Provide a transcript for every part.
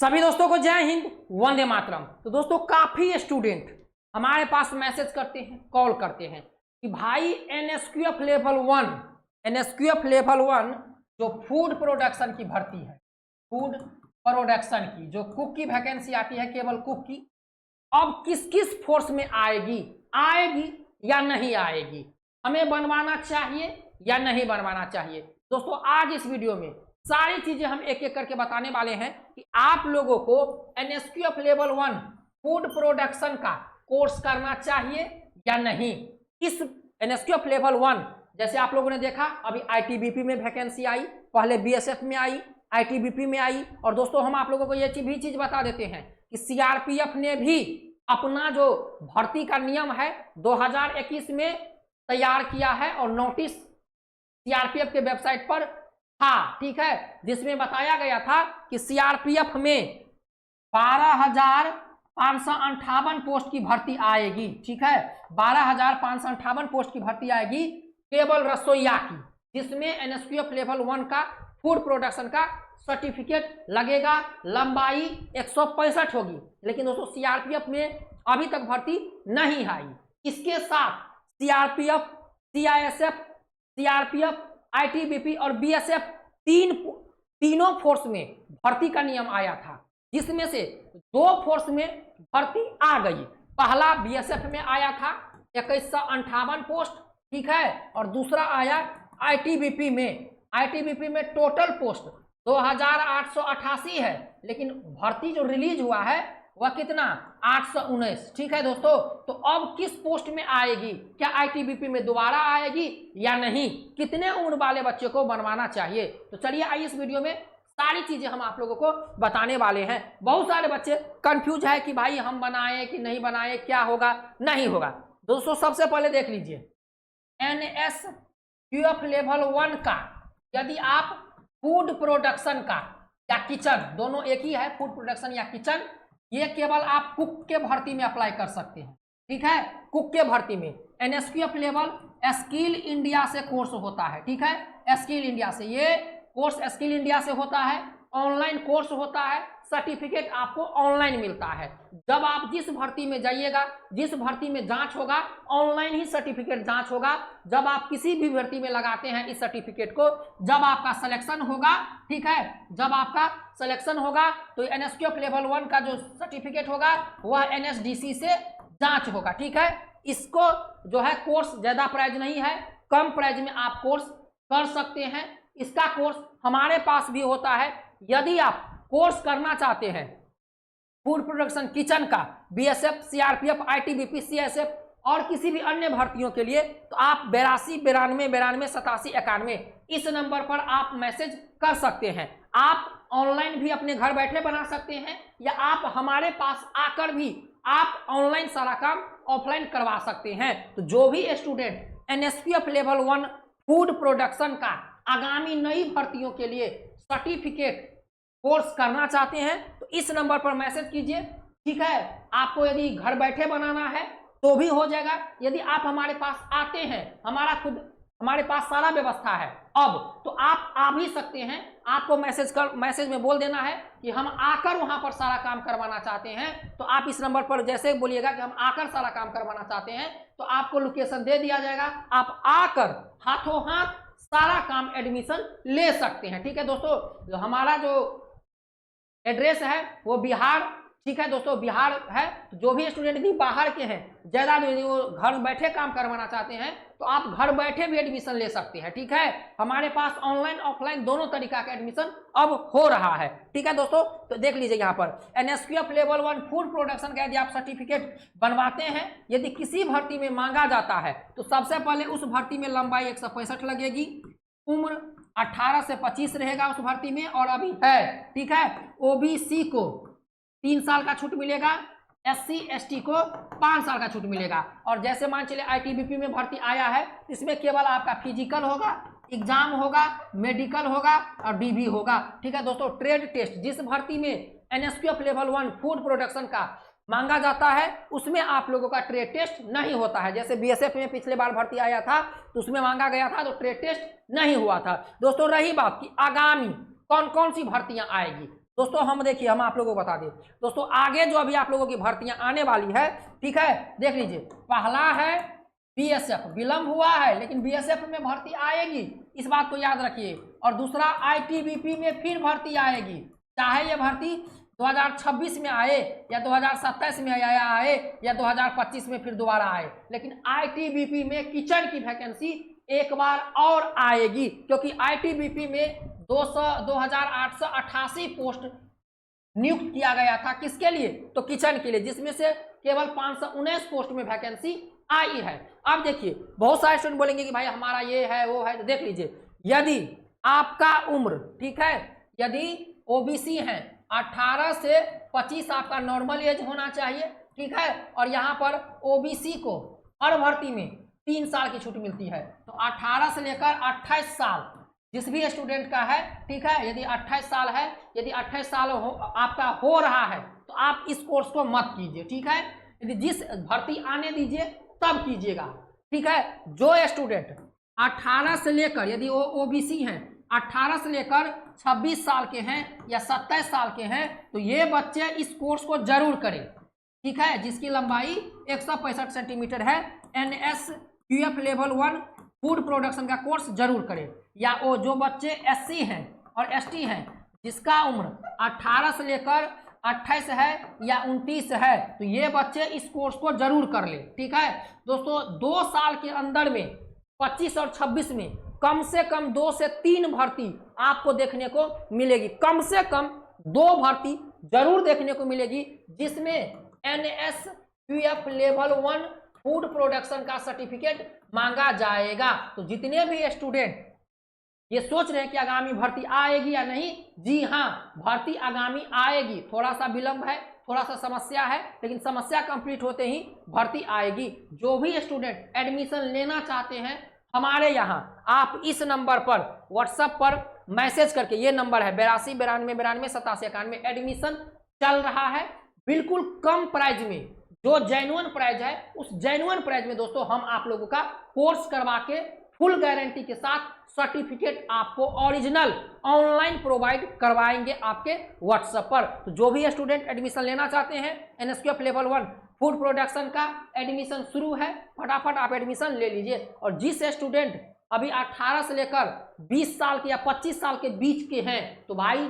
सभी दोस्तों को जय हिंद, वंदे मातरम। तो दोस्तों काफी स्टूडेंट हमारे पास मैसेज करते हैं, कॉल करते हैं कि भाई एनएसक्यूएफ लेवल 1 जो फूड प्रोडक्शन की भर्ती है, फूड प्रोडक्शन की जो कुक की वैकेंसी आती है, केवल कुक की, अब किस किस फोर्स में आएगी या नहीं आएगी, हमें बनवाना चाहिए या नहीं बनवाना चाहिए। दोस्तों आज इस वीडियो में सारी चीजें हम एक एक करके बताने वाले हैं कि आप लोगों को एनएसक्यूएफ लेवल 1 फूड प्रोडक्शन का कोर्स करना चाहिए या नहीं। इस एनएसक्यूएफ लेवल 1 जैसे आप लोगों ने देखा, अभी आईटीबीपी में वैकेंसी आई, पहले बीएसएफ में आई, आईटीबीपी में आई। और दोस्तों हम आप लोगों को यह भी चीज बता देते हैं कि सीआरपीएफ ने भी अपना जो भर्ती का नियम है 2021 में तैयार किया है और नोटिस सीआरपीएफ के वेबसाइट पर था, ठीक है, जिसमें बताया गया था कि सीआरपीएफ में 12,558 पोस्ट की भर्ती आएगी, ठीक है, 12,558 पोस्ट की भर्ती आएगी केवल रसोइया की, जिसमें एनएसक्यूएफ लेवल 1 का फूड प्रोडक्शन का सर्टिफिकेट लगेगा। लंबाई 165 होगी, लेकिन दोस्तों सीआरपीएफ में अभी तक भर्ती नहीं आई। इसके साथ सीआरपीएफ, सीआईएसएफ, सीआरपीएफ, आईटीबीपी और बीएसएफ तीनों फोर्स में भर्ती का नियम आया था, जिसमें से 2 फोर्स में भर्ती आ गई। पहला बीएसएफ में आया था 2158 पोस्ट, ठीक है, और दूसरा आया आईटीबीपी में टोटल पोस्ट 2888 है, लेकिन भर्ती जो रिलीज हुआ है वह कितना 819, ठीक है दोस्तों। तो अब किस पोस्ट में आएगी, क्या आईटीबीपी में दोबारा आएगी या नहीं, कितने उम्र वाले बच्चे को बनवाना चाहिए। तो चलिए आइए इस वीडियो में सारी चीजें हम आप लोगों को बताने वाले हैं। बहुत सारे बच्चे कंफ्यूज है कि भाई हम बनाए कि नहीं बनाए, क्या होगा नहीं होगा। दोस्तों सबसे पहले देख लीजिए एनएसक्यूएफ लेवल 1 का, यदि आप फूड प्रोडक्शन का या किचन, दोनों एक ही है, फूड प्रोडक्शन या किचन, ये केवल आप कुक के भर्ती में अप्लाई कर सकते हैं, ठीक है, कुक के भर्ती में। एनएसक्यूएफ लेवल स्किल इंडिया से कोर्स होता है, ठीक है, स्किल इंडिया से, ये कोर्स स्किल इंडिया से होता है, ऑनलाइन कोर्स होता है, सर्टिफिकेट आपको ऑनलाइन मिलता है। जब आप जिस भर्ती में जाइएगा, जिस भर्ती में जांच होगा, ऑनलाइन ही सर्टिफिकेट जांच होगा। जब आप किसी भी भर्ती में लगाते हैं इस सर्टिफिकेट को, जब आपका सिलेक्शन होगा, ठीक है, जब आपका सिलेक्शन होगा तो एनएसक्यूएफ लेवल 1 का जो सर्टिफिकेट होगा वह एनएसडीसी से जांच होगा, ठीक है। इसको जो है कोर्स ज्यादा प्राइस नहीं है, कम प्राइस में आप कोर्स कर सकते हैं। इसका कोर्स हमारे पास भी होता है। यदि आप कोर्स करना चाहते हैं फूड प्रोडक्शन किचन का, बीएसएफ, सीआरपीएफ, आईटीबीपी, सीएसएफ और किसी भी अन्य भर्तियों के लिए, तो आप 82 92 92 87 91 इस नंबर पर आप मैसेज कर सकते हैं। आप ऑनलाइन भी अपने घर बैठे बना सकते हैं, या आप हमारे पास आकर भी आप ऑनलाइन सारा काम ऑफलाइन करवा सकते हैं। तो जो भी student NSQF level 1 food production का आगामी नई भर्तियों के लिए सर्टिफिकेट कोर्स करना चाहते हैं तो इस नंबर पर मैसेज कीजिए, ठीक है। आपको यदि घर बैठे बनाना है तो भी हो जाएगा। यदि आप हमारे पास आते हैं, हमारे पास सारा व्यवस्था है अब, तो आप आ भी सकते हैं। आपको मैसेज में बोल देना है कि हम आकर वहां पर सारा काम करवाना चाहते हैं, तो आप इस नंबर पर जैसे बोलिएगा कि हम आकर सारा काम करवाना चाहते हैं, तो आपको लोकेशन दे दिया जाएगा। आप आकर हाथों हाथ सारा काम एडमिशन ले सकते हैं, ठीक है दोस्तों। हमारा जो एड्रेस है वो बिहार, ठीक है दोस्तों, बिहार है। तो जो भी स्टूडेंट यदि बाहर के हैं, ज़्यादा यदि वो घर बैठे काम करवाना चाहते हैं तो आप घर बैठे भी एडमिशन ले सकते हैं, ठीक है। हमारे पास ऑनलाइन ऑफलाइन दोनों तरीका का एडमिशन अब हो रहा है, ठीक है दोस्तों। तो देख लीजिए यहाँ पर एनएसक्यूएफ लेवल 1 फूड प्रोडक्शन का यदि आप सर्टिफिकेट बनवाते हैं, यदि किसी भर्ती में मांगा जाता है, तो सबसे पहले उस भर्ती में लंबाई 165 लगेगी, उम्र 18 से 25 रहेगा उस भर्ती में, और अभी है, ठीक है। ओबीसी को 3 साल का छूट मिलेगा, एससी एसटी को 5 साल का छूट मिलेगा। और जैसे मान चलिए आईटीबीपी में भर्ती आया है, इसमें केवल आपका फिजिकल होगा, एग्जाम होगा, मेडिकल होगा और डीबी होगा, ठीक है दोस्तों। ट्रेड टेस्ट, जिस भर्ती में एनएसक्यूएफ लेवल 1 फूड प्रोडक्शन का मांगा जाता है उसमें आप लोगों का ट्रेड टेस्ट नहीं होता है। जैसे बीएसएफ में पिछले बार भर्ती आया था तो उसमें मांगा गया था तो ट्रेड टेस्ट नहीं हुआ था। दोस्तों रही बात कि आगामी कौन कौन सी भर्तियां आएगी, दोस्तों हम देखिए, हम आप लोगों को बता दें दोस्तों, आगे जो अभी आप लोगों की भर्तियां आने वाली है, ठीक है, देख लीजिए। पहला है बीएसएफ, विलंब हुआ है लेकिन बीएसएफ में भर्ती आएगी, इस बात को याद रखिए। और दूसरा आईटीबीपी में फिर भर्ती आएगी, चाहे ये भर्ती 2026 में आए या 2027 में आए या 2025 में फिर दोबारा आए, लेकिन आईटीबीपी में किचन की वैकेंसी एक बार और आएगी, क्योंकि आईटीबीपी में 2888 पोस्ट नियुक्त किया गया था। किसके लिए? तो किचन के लिए, जिसमें से केवल 519 पोस्ट में वैकेंसी आई है। अब देखिए, बहुत सारे स्टूडेंट बोलेंगे कि भाई हमारा ये है वो है, तो देख लीजिए, यदि आपका उम्र, ठीक है, यदि ओबीसी है 18 से 25 आपका नॉर्मल एज होना चाहिए, ठीक है, और यहाँ पर ओबीसी को हर भर्ती में 3 साल की छूट मिलती है, तो 18 से लेकर 28 साल जिस भी स्टूडेंट का है, ठीक है, यदि 28 साल है, यदि 28 साल आपका हो रहा है तो आप इस कोर्स को मत कीजिए, ठीक है। यदि जिस भर्ती आने दीजिए तब कीजिएगा, ठीक है। जो स्टूडेंट 18 से लेकर, यदि वो ओबीसी हैं, 18 से लेकर 26 साल के हैं या 27 साल के हैं, तो ये बच्चे इस कोर्स को जरूर करें, ठीक है, जिसकी लंबाई 165 सेंटीमीटर है। NSQF लेवल 1 फूड प्रोडक्शन का कोर्स जरूर करें। या वो जो बच्चे SC हैं और ST हैं, जिसका उम्र 18 से लेकर 28 है या 29 है, तो ये बच्चे इस कोर्स को जरूर कर ले, ठीक है। दोस्तों 2 साल के अंदर में 25 और 26 में कम से कम 2 से 3 भर्ती आपको देखने को मिलेगी, कम से कम 2 भर्ती जरूर देखने को मिलेगी, जिसमें NSQF लेवल 1 फूड प्रोडक्शन का सर्टिफिकेट मांगा जाएगा। तो जितने भी स्टूडेंट ये सोच रहे हैं कि आगामी भर्ती आएगी या नहीं, जी हाँ, भर्ती आगामी आएगी। थोड़ा सा विलंब है, थोड़ा सा समस्या है, लेकिन समस्या कंप्लीट होते ही भर्ती आएगी। जो भी स्टूडेंट एडमिशन लेना चाहते हैं हमारे यहाँ, आप इस नंबर पर व्हाट्सएप पर मैसेज करके, ये नंबर है 82 92 92 87 91, एडमिशन चल रहा है बिल्कुल कम प्राइस में। जो जेन्युइन प्राइस है, उस जेन्युइन प्राइस में दोस्तों हम आप लोगों का कोर्स करवा के फुल गारंटी के साथ सर्टिफिकेट आपको ओरिजिनल ऑनलाइन प्रोवाइड करवाएंगे आपके व्हाट्सएप पर। तो जो भी स्टूडेंट एडमिशन लेना चाहते हैं, NSQF लेवल 1 फूड प्रोडक्शन का एडमिशन शुरू है, फटाफट आप एडमिशन ले लीजिए। और जिस स्टूडेंट अभी 18 से लेकर 20 साल के या 25 साल के बीच के हैं, तो भाई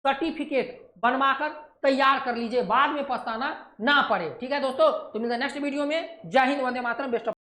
सर्टिफिकेट बनवाकर तैयार कर लीजिए, बाद में पछताना ना पड़े, ठीक है दोस्तों। तो मिलते हैं नेक्स्ट वीडियो में। जय हिंद, वंदे मातरम, बेस्ट ऑफ